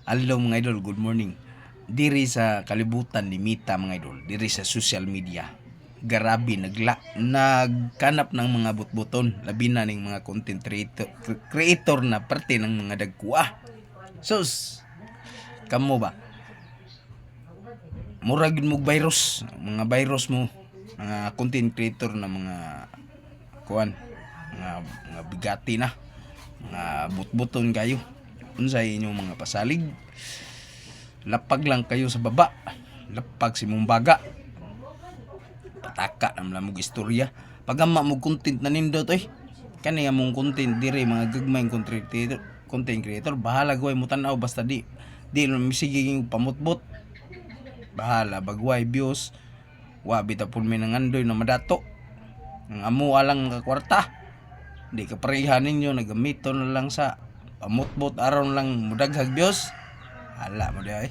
Hello mga idol, good morning. Diri sa kalibutan ni Mita mga idol, diri sa social media. Garabi nagkanap ng mga butbuton, labi na ning mga content creator na parte ng mga dagkuha. Sus, kamo ba? Murag mo mga virus mo, mga content creator na mga kuan, mga bigati na, mga butbuton kayo. Unsay inyong mga pasalig, lapag lang kayo sa baba, lapag si mong baga, pataka na mong istorya, pagama mo content na nindot kani nga mong content dire mga gagmayng content creator, bahala gaway mo tanaw basta di misiging pamutbot, bahala bagway views, wa bitapon mi nangandoy na madato, ang amo alang ka kwarta, di ka parehan ninyo nagamito na lang sa pamutbot aron lang mudaghag views, hala mo di ay.